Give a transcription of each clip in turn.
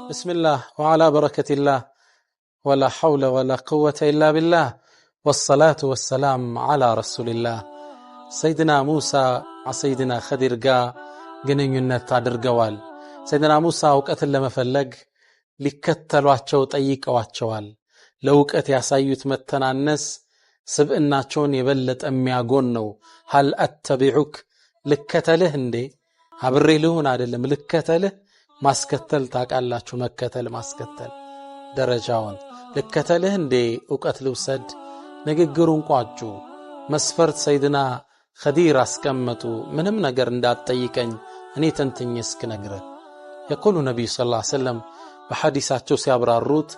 بسم الله وعلى بركة الله ولا حول ولا قوة إلا بالله والصلاة والسلام على رسول الله سيدنا موسى سيدنا خضر ግንኙነት አድርገዋል። ሰይድና ሙሳ ዕውቀትን ለመፈለግ ሊከተሏቸው ጠይቀዋቸዋል። ለዕውቀት ያሳዩት መተናነስ ስብዕናቸውን የበለጠ የሚያጎን ነው። ሀል አተቢዑክ ልከተልህ እንዴ? አብሬ ልሁን አይደለም ልከተልህ። ማስከተል ታውቃላችሁ፣ መከተል ማስከተል ደረጃውን። ልከተልህ እንዴ? ዕውቀት ልውሰድ። ንግግሩን ቋጩ። መስፈርት ሰይድና خدير አስቀመጡ። ምንም ነገር እንዳትጠይቀኝ እኔ ተንተኝ እስክነግርህ። يقول النبي صلى الله عليه وسلم በሐዲሳቸው ሲያብራሩት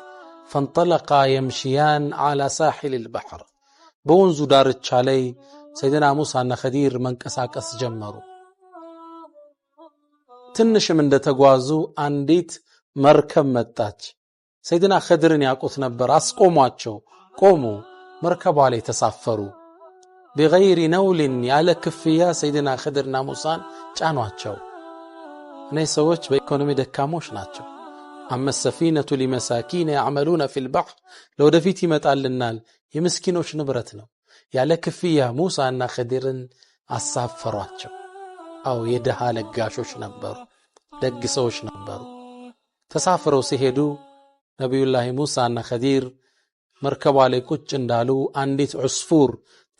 فانطلقا يمشيان على ساحل البحر በወንዙ ዳርቻ ላይ ሰይድና ሙሳና خدير መንቀሳቀስ ጀመሩ። ትንሽም እንደተጓዙ አንዲት መርከብ መጣች። ሰይድና خضርን ያውቁት ነበር። አስቆሟቸው። ቆሙ። መርከቧ ላይ ተሳፈሩ። بغير نول ያለ ክፍያ ሰይድና خضርና ሙሳን ጫኗቸው። እነዚህ ሰዎች በኢኮኖሚ ደካሞች ናቸው። أما السفينة لمساكين يعملون في البحر ለወደፊት ይመጣልናል። የምስኪኖች ንብረት ነው። ያለ ክፍያ ሙሳና خضርን አሳፈሯቸው። አው የደሃ ለጋሾች ነበሩ፣ ደግ ሰዎች ነበሩ። ተሳፍረው ሲሄዱ ነብዩላህ ሙሳና خضር መርከቧ ላይ ቁጭ እንዳሉ አንዲት ዑስፉር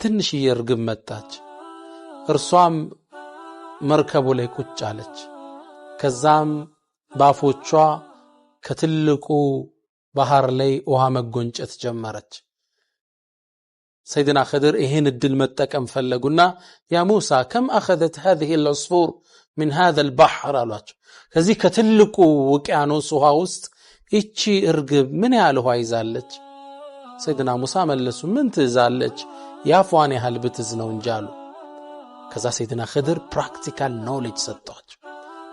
ትንሽዬ እርግብ መጣች። እርሷም መርከቡ ላይ ቁጭ አለች። ከዛም ባፎቿ ከትልቁ ባህር ላይ ውሃ መጎንጨት ጀመረች። ሰይድና خضر ይሄን እድል መጠቀም ፈለጉና ያ ሙሳ كم اخذت هذه العصفور من هذا البحر አሏቸው። ከዚህ ከትልቁ ውቅያኖስ ውሃ ውስጥ እቺ እርግብ ምን ያህል ውሃ ይዛለች? ሰይድና ሙሳ መለሱ ምን ትይዛለች? ያፏን ያህል ብትዝ ነው እንጂ አሉ። ከዛ ሰይድና خضر ፕራክቲካል ኖሌጅ ሰጧቸው።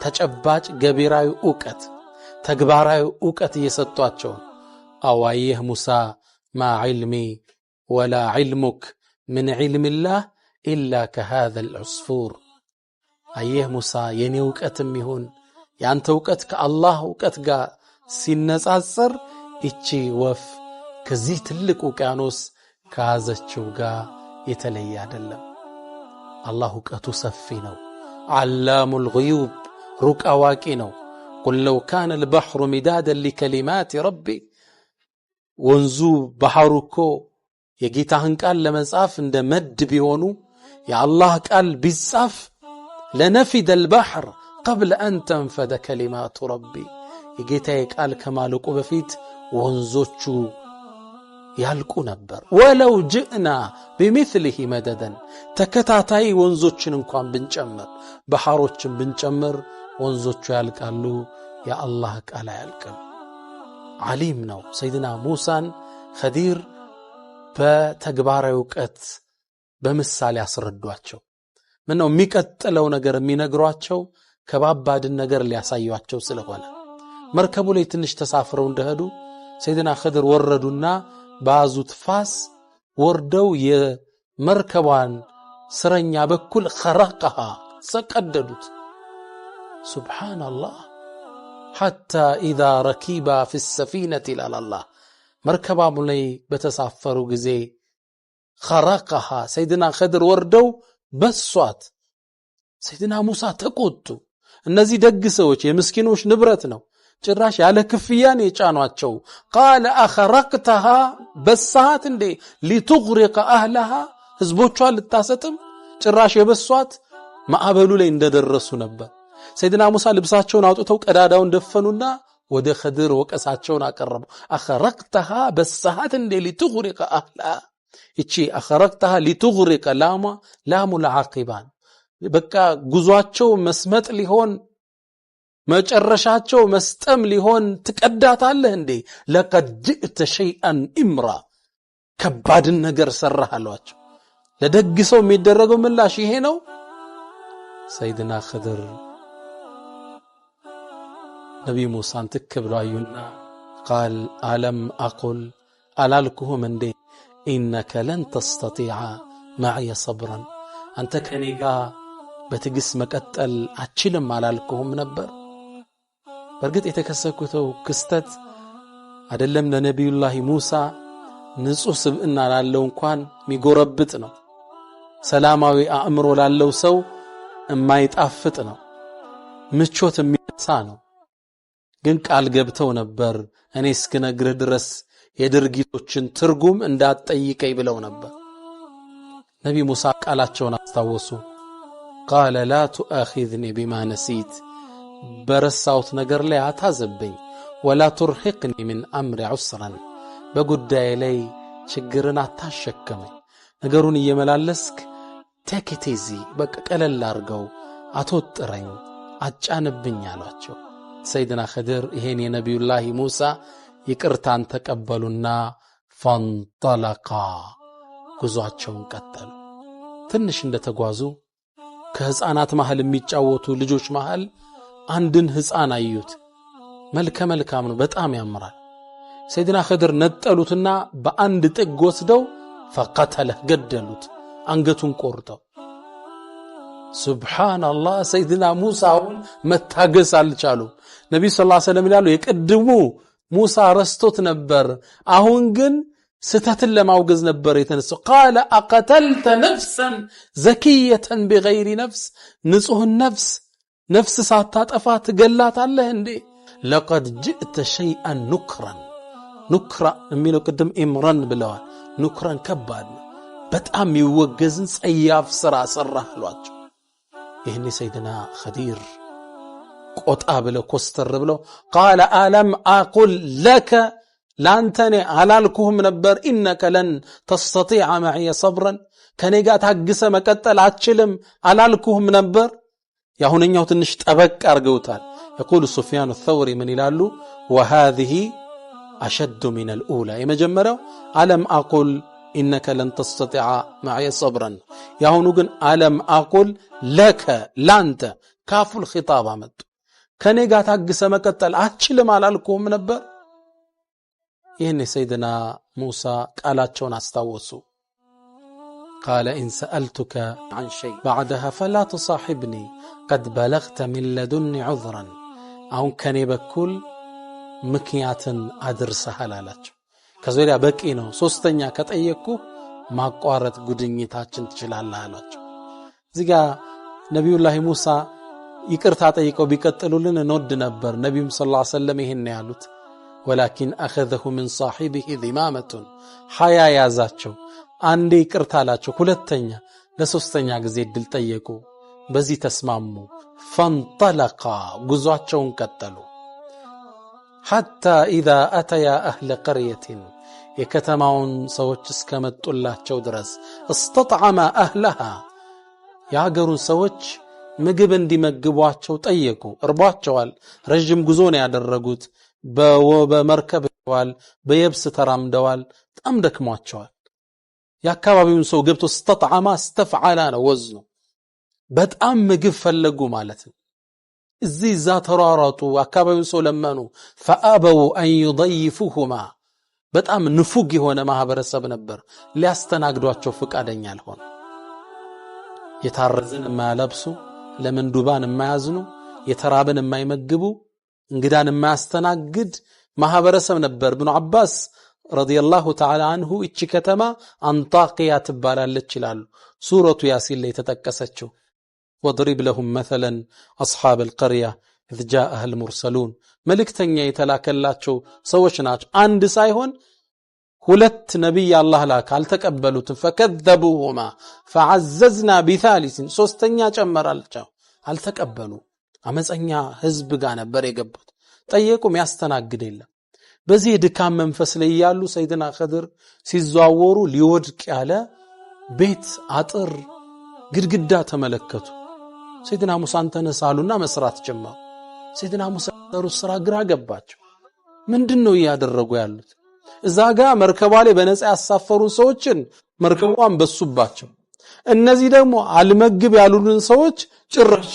ተጨባጭ ገቢራዊ ዕውቀት፣ ተግባራዊ ዕውቀት እየሰጧቸው አዋየህ ሙሳ ማ ዒልሚ ወላ ዒልሙክ ምን ዒልሚላህ ኢላ ከሃذا العصفور አየህ ሙሳ የኔ ዕውቀትም ይሁን ያንተ ዕውቀት ከአላህ ዕውቀት ጋር ሲነጻጸር እቺ ወፍ ከዚህ ትልቅ ውቅያኖስ ከያዘችው ጋር የተለየ አይደለም። አላህ ዕውቀቱ ሰፊ ነው። ዓላሙል ጉዩብ ሩቅ አዋቂ ነው። قل لو كان البحر مدادا لكلمات ربي ወንዙ ባህሩ እኮ የጌታህን ቃል ለመጻፍ እንደ መድ ቢሆኑ የአላህ ቃል ቢጻፍ لنفد البحر قبل أن تنفد كلمات ربي የጌታዬ ቃል ከማለቁ በፊት ወንዞቹ ያልቁ ነበር። ወለው ጅእና بمثله مددا ተከታታይ ወንዞችን እንኳን ብንጨምር ባህሮችን ብንጨምር ወንዞቹ ያልቃሉ፣ የአላህ ቃል አያልቅም። ዓሊም ነው። ሰይድና ሙሳን خضر በተግባራዊ ዕውቀት በምሳሌ አስረዷቸው። ምን ነው የሚቀጥለው ነገር የሚነግሯቸው ከባባድን ነገር ሊያሳዩአቸው ስለሆነ መርከቡ ላይ ትንሽ ተሳፍረው እንደሄዱ ሰይድና خضر ወረዱና ባዙት ፋስ ወርደው የመርከቧን ስረኛ በኩል خرقها ሰቀደዱት። سبحان الله حتى إذا ركبا في السفينة إلى الله مركبا ላይ በተሳፈሩ ጊዜ خرقها ሰይድና خضر ወርደው በሷት። ሰይድና ሙሳ ተቆጡ። እነዚህ ደግ ሰዎች የምስኪኖች ንብረት ነው፣ ጭራሽ ያለ ክፍያን የጫኗቸው። قال اخرقتها በሳት እንዴ لتغرق اهلها ህዝቦቿን ልታሰጥም ጭራሽ የበሷት። ማዕበሉ ላይ እንደደረሱ ነበር። ሰይድና ሙሳ ልብሳቸውን አውጥተው ቀዳዳውን ደፈኑና ወደ خضر ወቀሳቸውን አቀረቡ። اخرقتها በሳት እንዴ لتغرق اهلها እቺ اخرقتها لتغرق لام العاقبان በቃ ጉዟቸው መስመጥ ሊሆን መጨረሻቸው መስጠም ሊሆን ትቀዳታለህ እንዴ? لقد جئت شيئا امرا ከባድን ነገር ሰራህ አሏቸው። ለደግ ሰው የሚደረገው ምላሽ ይሄ ነው። ሰይድና خضر ነብዩ ሙሳን ተከብሏዩና قال ألم أقل ألالكهم እንዴ إنك لن تستطيع معي صبرا አንተ ከኔ ጋር በትግስ መቀጠል አችልም አላልኩም ነበር? በርግጥ የተከሰተው ክስተት አይደለም ለነብዩላህ ሙሳ ንጹህ ስብዕና ላለው እንኳን የሚጎረብጥ ነው። ሰላማዊ አእምሮ ላለው ሰው የማይጣፍጥ ነው። ምቾት የሚነሳ ነው። ግን ቃል ገብተው ነበር እኔ እስክነግርህ ድረስ የድርጊቶችን ትርጉም እንዳትጠይቀኝ ብለው ነበር። ነብይ ሙሳ ቃላቸውን አስታወሱ። قال لا تؤاخذني بما نسيت በረሳሁት ነገር ላይ አታዘበኝ ولا ترهقني من امر عسرا በጉዳይ ላይ ችግርን አታሸከመኝ ነገሩን እየመላለስክ ተከቴዚ በቃ ቀለል አርገው አትወጥረኝ አጫንብኝ አሏቸው። ሰይድና ኸድር ይሄን የነብዩላህ ሙሳ ይቅርታን ተቀበሉና ፈንጠለቃ ጉዟቸውን ቀጠሉ። ትንሽ እንደተጓዙ ከህፃናት መሃል የሚጫወቱ ልጆች መሃል አንድን ህፃን አዩት። መልከ መልካም ነው፣ በጣም ያምራል። ሰይድና ኸድር ነጠሉትና በአንድ ጥግ ወስደው ፈቀተለህ ገደሉት፣ አንገቱን ቆርጠው። ሱብሃንአላህ ሰይድና ሙሳውን መታገስ አልቻሉም። ነብዩ ሰለላሁ ዐለይሂ ወሰለም ይላሉ የቀድሙ ሙሳ ረስቶት ነበር፣ አሁን ግን ስተትን ለማውገዝ ነበር የተነሳው። قال اقتلت نفسا زكيه بغير نفس ንጹህ ነፍስ ሳታጠፋ ትገላታለህ እንዴ? لقد جئت شيئا نكرا نكرا የሚለው ቅድም ኢምራን ብለዋል። ኑክራን ከባድ በጣም ይወገዝን ጸያፍ ስራ ሰራህ አሏቸው። ይሄኔ ሰይድና ኸዲር ቆጣ ብለው ኮስተር ብለው قال ألم أقل لك ላንተኔ አላልኩህም ነበር ኢነከ ለን ተስተጢዐ መዕየ ሰብረን ከኔ ጋር ታግሰ መቀጠል አትችልም አላልኩህም ነበር? ያሁንኛው ትንሽ ጠበቅ አርገውታል። يقول سفيان الثوري من ይላሉ وهذه أشد من الأولى የመጀመሪያው ألم أقل إنك لن تستطيع معي صبرا ያሁኑ ግን ألم أقل لك ላንተ ካፉል ኺጣብ አመጡ። ከኔ ጋር ታግሰ መቀጠል አትችልም አላልኩህም ነበር? ይህን ሰይድና ሙሳ ቃላቸውን አስታወሱ። قال إن سألتك عن شيء بعدها فلا تصاحبني قد بلغت من لدني عذرا አሁን ከኔ በኩል ምክንያትን አድርሰሃል አላቸው። ከዚያ በቂ ነው፣ ሶስተኛ ከጠየቅኩ ማቋረጥ ጉድኝታችን ትችላለህ አላቸው። እዚጋ ነብዩላህ ሙሳ ይቅርታ ጠይቀው ቢቀጥሉልን እንወድ ነበር። ነብዩም ሰለላሁ ዐለይሂ ወሰለም ይሄን ያሉት ولكن أخذه من صاحبه ذمامة حيا ያዛቸው። አንዴ ይቅርታ አላቸው፣ ሁለተኛ ለሶስተኛ ጊዜ ድል ጠየቁ። በዚህ ተስማሙ። فانطلقا ጉዟቸውን ቀጠሉ። حتى إذا أتيا أهل قرية የከተማውን ሰዎች እስከመጡላቸው ድረስ استطعما أهلها ያገሩን ሰዎች ምግብ እንዲመግቧቸው ጠየቁ። እርቧቸዋል። ረጅም ጉዞ ነው ያደረጉት። በመርከብ ተዋል፣ በየብስ ተራምደዋል፣ በጣም ደክሟቸዋል። የአካባቢውን ሰው ገብቶ استطعما استفعل ነው ወዝኑ በጣም ምግብ ፈለጉ ማለት ነው። እዚህ ዛ ተራራጡ፣ አካባቢውን ሰው ለመኑ። فأبوا أن يضيفوهما በጣም ንፉግ የሆነ ማህበረሰብ ነበር፣ ሊያስተናግዷቸው ፍቃደኛ አልሆኑ። የታረዝን የማያለብሱ ለምንዱባን የማያዝኑ የተራበን የማይመግቡ እንግዳን የማያስተናግድ ማህበረሰብ ነበር። ኢብኑ አባስ ረዲየላሁ ተዓላ አንሁ እቺ ከተማ አንጣቂያ ትባላለች ይላሉ። ሱረቱ ያሲን ላይ ተጠቀሰችው። ወድሪብ ለሁም መሰለን አስሐብ القرية إذ جاءها المرسلون መልእክተኛ የተላከላቸው ሰዎች ናቸው። አንድ ሳይሆን ሁለት ነብይ አላህ ላከ፣ አልተቀበሉትም። فكذبوهما فعززنا بثالث ሶስተኛ ጨመራልቸው፣ አልተቀበሉ። አመፀኛ ህዝብ ጋር ነበር የገቡት። ጠየቁም ያስተናግድ የለም። በዚህ ድካም መንፈስ ላይ ያሉ ሰይድና ኸድር ሲዘዋወሩ ሊወድቅ ያለ ቤት አጥር ግድግዳ ተመለከቱ። ሰይድና ሙሳን ተነሳሉና መስራት ጀመሩ። ሰይድና ሙሳ ስራ ግራ ገባቸው። ምንድነው ያደረጉ ያሉት? እዛ ጋር መርከቧ ላይ በነፃ ያሳፈሩን ሰዎችን መርከቧን በሱባቸው፣ እነዚህ ደግሞ አልመግብ ያሉልን ሰዎች ጭራሽ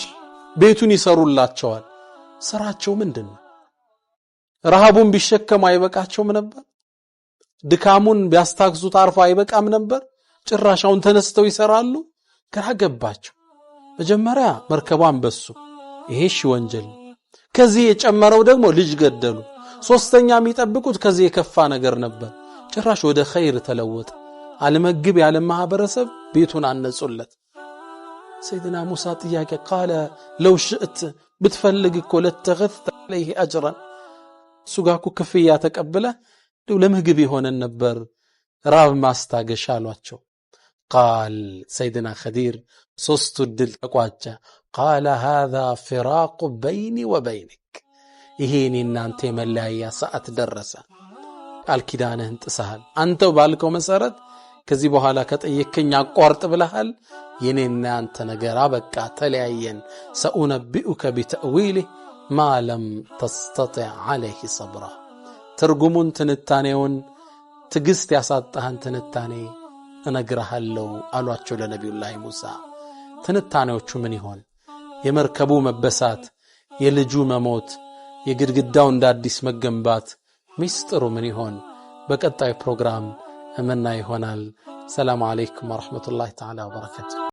ቤቱን ይሰሩላቸዋል። ስራቸው ምንድነው? ረሃቡን ቢሸከሙ አይበቃቸውም ነበር? ድካሙን ቢያስታግሱት አርፎ አይበቃም ነበር? ጭራሻውን ተነስተው ይሰራሉ። ግራ ገባቸው። መጀመሪያ መርከቧን በሱ፣ ይሄሽ ወንጀል። ከዚህ የጨመረው ደግሞ ልጅ ገደሉ። ሶስተኛ የሚጠብቁት ከዚህ የከፋ ነገር ነበር። ጭራሽ ወደ ኸይር ተለወጠ። አልመግብ ያለ ማህበረሰብ ቤቱን አነጹለት። ሰይድና ሙሳ ጥያቄ ቃለ ለው ሽእት ብትፈልግ እኮ ለተገዝተ عليه اجرا ሱጋኩ ክፍያ ተቀበለ ለምግብ ይሆነን ነበር ራብ ማስታገሻ አሏቸው። ቃል ሰይድና ኸዲር ሶስቱ ድል ተቋጨ። ቃለ هذا فراق بيني وبينك ይሄን እናንተ የመለያያ ሰዓት ደረሰ። ቃል ኪዳንህን ጥሰሃል። አንተው ባልከው መሰረት ከዚህ በኋላ ከጠየከኝ አቋርጥ ብለሃል። የኔና አንተ ነገር አበቃ፣ ተለያየን። ሰኡነቢኡከ ቢተእዊሊህ ማ ለም ተስተጢዕ ዐለይሂ ሰብራ። ትርጉሙን ትንታኔውን ትግስት ያሳጣህን ትንታኔ እነግርሃለሁ አሏቸው ለነቢዩላህ ሙሳ። ትንታኔዎቹ ምን ይሆን? የመርከቡ መበሳት፣ የልጁ መሞት፣ የግድግዳው እንደ አዲስ መገንባት ሚስጥሩ ምን ይሆን? በቀጣይ ፕሮግራም እመና ይሆናል። ሰላም አለይኩም ወራህመቱላሂ ተዓላ ወበረካቱ።